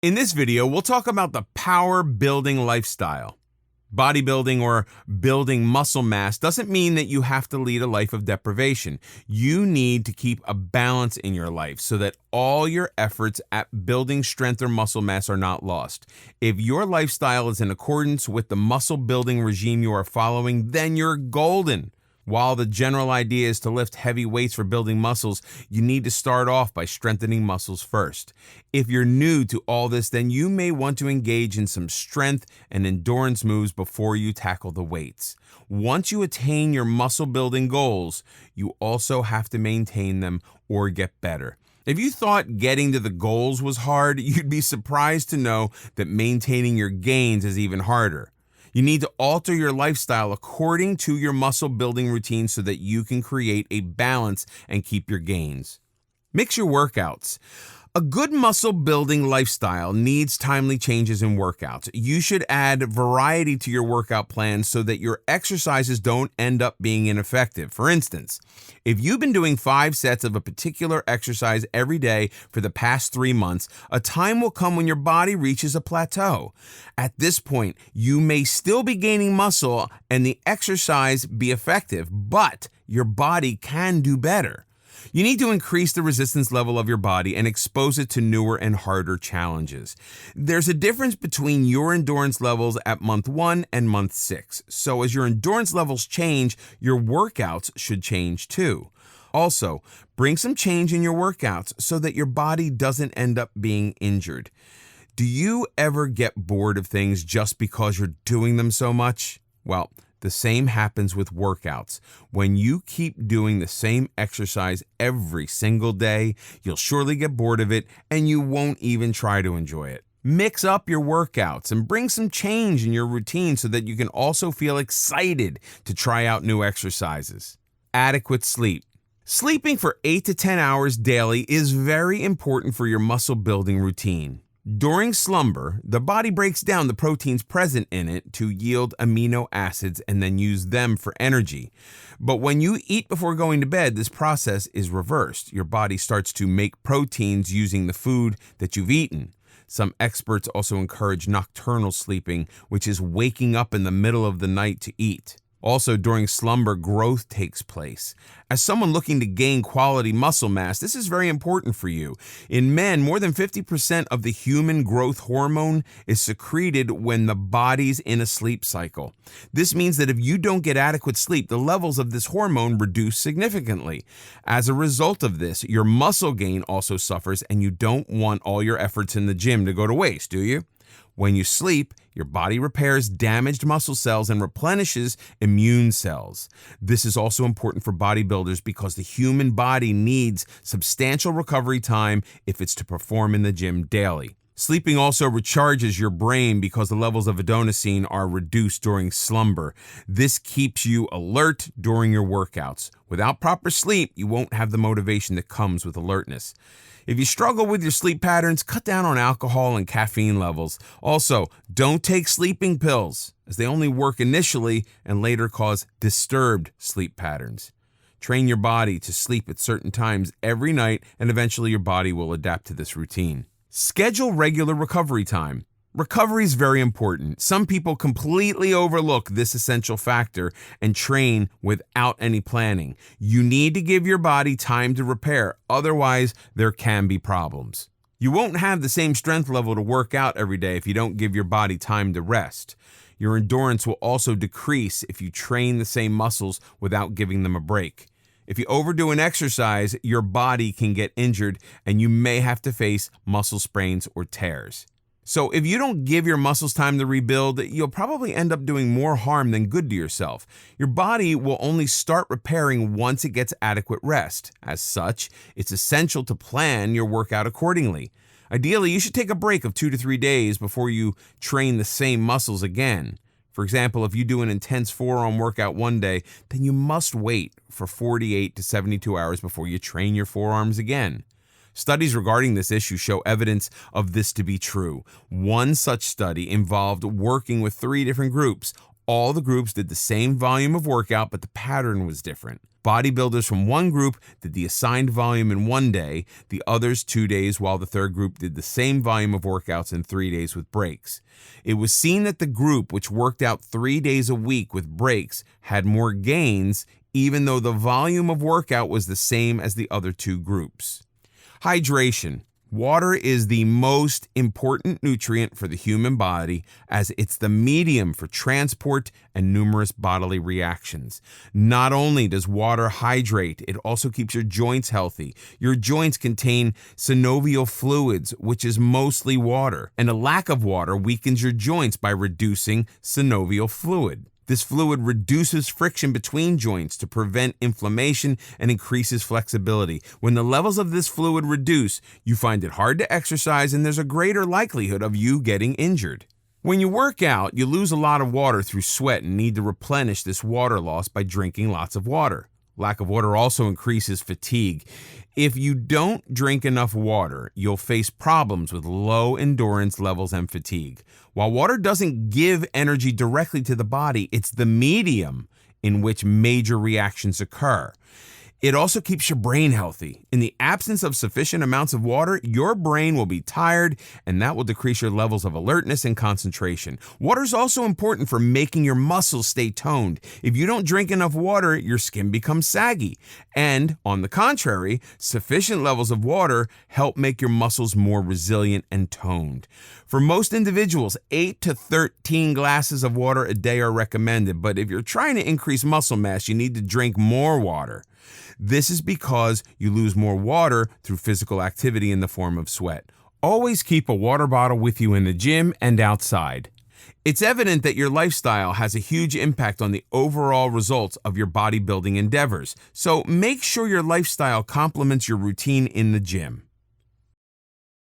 In this video, we'll talk about the power building lifestyle. Bodybuilding or building muscle mass doesn't mean that you have to lead a life of deprivation. You need to keep a balance in your life so that all your efforts at building strength or muscle mass are not lost. If your lifestyle is in accordance with the muscle building regime you are following, then you're golden. While the general idea is to lift heavy weights for building muscles, you need to start off by strengthening muscles first. If you're new to all this, then you may want to engage in some strength and endurance moves before you tackle the weights. Once you attain your muscle building goals, you also have to maintain them or get better. If you thought getting to the goals was hard, you'd be surprised to know that maintaining your gains is even harder. You need to alter your lifestyle according to your muscle building routine so that you can create a balance and keep your gains. Mix your workouts. A good muscle building lifestyle needs timely changes in workouts. You should add variety to your workout plan so that your exercises don't end up being ineffective. For instance, if you've been doing 5 sets of a particular exercise every day for the past 3 months, a time will come when your body reaches a plateau. At this point, you may still be gaining muscle and the exercise be effective, but your body can do better. You need to increase the resistance level of your body and expose it to newer and harder challenges. There's a difference between your endurance levels at month 1 and month 6. So as your endurance levels change, your workouts should change too. Also, bring some change in your workouts so that your body doesn't end up being injured. Do you ever get bored of things just because you're doing them so much? Well, the same happens with workouts. When you keep doing the same exercise every single day, you'll surely get bored of it and you won't even try to enjoy it. Mix up your workouts and bring some change in your routine so that you can also feel excited to try out new exercises. Adequate sleep. Sleeping for 8 to 10 hours daily is very important for your muscle building routine. During slumber, the body breaks down the proteins present in it to yield amino acids and then use them for energy. But when you eat before going to bed, this process is reversed. Your body starts to make proteins using the food that you've eaten. Some experts also encourage nocturnal sleeping, which is waking up in the middle of the night to eat. Also, during slumber, growth takes place. As someone looking to gain quality muscle mass, this is very important for you. In men, more than 50% of the human growth hormone is secreted when the body's in a sleep cycle. This means that if you don't get adequate sleep, the levels of this hormone reduce significantly. As a result of this, your muscle gain also suffers, and you don't want all your efforts in the gym to go to waste, do you? When you sleep, your body repairs damaged muscle cells and replenishes immune cells. This is also important for bodybuilders because the human body needs substantial recovery time if it's to perform in the gym daily. Sleeping also recharges your brain because the levels of adenosine are reduced during slumber. This keeps you alert during your workouts. Without proper sleep, you won't have the motivation that comes with alertness. If you struggle with your sleep patterns, cut down on alcohol and caffeine levels. Also, don't take sleeping pills, as they only work initially and later cause disturbed sleep patterns. Train your body to sleep at certain times every night, and eventually your body will adapt to this routine. Schedule regular recovery time. Recovery is very important. Some people completely overlook this essential factor and train without any planning. You need to give your body time to repair, otherwise there can be problems. You won't have the same strength level to work out every day if you don't give your body time to rest. Your endurance will also decrease if you train the same muscles without giving them a break. If you overdo an exercise, your body can get injured and you may have to face muscle sprains or tears. So if you don't give your muscles time to rebuild, you'll probably end up doing more harm than good to yourself. Your body will only start repairing once it gets adequate rest. As such, it's essential to plan your workout accordingly. Ideally, you should take a break of 2 to 3 days before you train the same muscles again. For example, if you do an intense forearm workout one day, then you must wait for 48 to 72 hours before you train your forearms again. Studies regarding this issue show evidence of this to be true. One such study involved working with 3 different groups. All the groups did the same volume of workout, but the pattern was different. Bodybuilders from one group did the assigned volume in 1 day, the others 2 days, while the third group did the same volume of workouts in 3 days with breaks. It was seen that the group which worked out 3 days a week with breaks had more gains, even though the volume of workout was the same as the other two groups. Hydration. Water is the most important nutrient for the human body, as it's the medium for transport and numerous bodily reactions. Not only does water hydrate, it also keeps your joints healthy. Your joints contain synovial fluids, which is mostly water, and a lack of water weakens your joints by reducing synovial fluid. This fluid reduces friction between joints to prevent inflammation and increases flexibility. When the levels of this fluid reduce, you find it hard to exercise and there's a greater likelihood of you getting injured. When you work out, you lose a lot of water through sweat and need to replenish this water loss by drinking lots of water. Lack of water also increases fatigue. If you don't drink enough water, you'll face problems with low endurance levels and fatigue. While water doesn't give energy directly to the body, it's the medium in which major reactions occur. It also keeps your brain healthy. In the absence of sufficient amounts of water, your brain will be tired, and that will decrease your levels of alertness and concentration. Water is also important for making your muscles stay toned. If you don't drink enough water, your skin becomes saggy. And, on the contrary, sufficient levels of water help make your muscles more resilient and toned. For most individuals, 8 to 13 glasses of water a day are recommended, but if you're trying to increase muscle mass, you need to drink more water. This is because you lose more water through physical activity in the form of sweat. Always keep a water bottle with you in the gym and outside. It's evident that your lifestyle has a huge impact on the overall results of your bodybuilding endeavors, so make sure your lifestyle complements your routine in the gym.